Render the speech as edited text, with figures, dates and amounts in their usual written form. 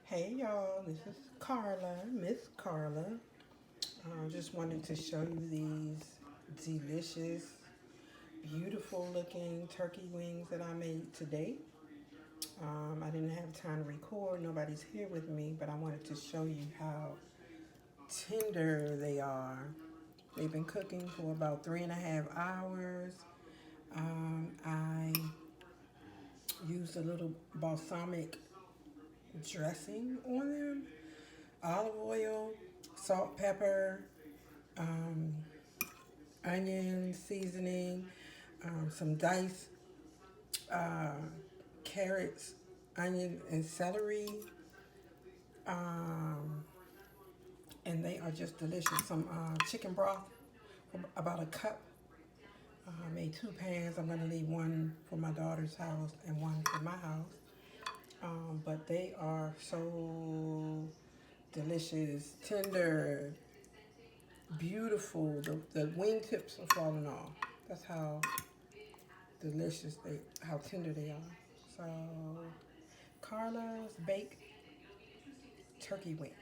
Hey y'all, this is Carla, Miss Carla. Just wanted to show you these delicious, beautiful looking turkey wings that I made today. I didn't have time to record, nobody's here with me, but I wanted to show you how tender they are. They've been cooking for about 3.5 hours. I used a little balsamic dressing on them, olive oil, salt, pepper, um, onion seasoning, some diced uh, carrots, onion, and celery. Um, and they are just delicious. Some chicken broth, about a cup. I made 2 pans. I'm going to leave one for my daughter's house and one for my house. But they are so delicious, tender, beautiful. The wing tips are falling off. That's how delicious how tender they are. So, Carla's baked turkey wings.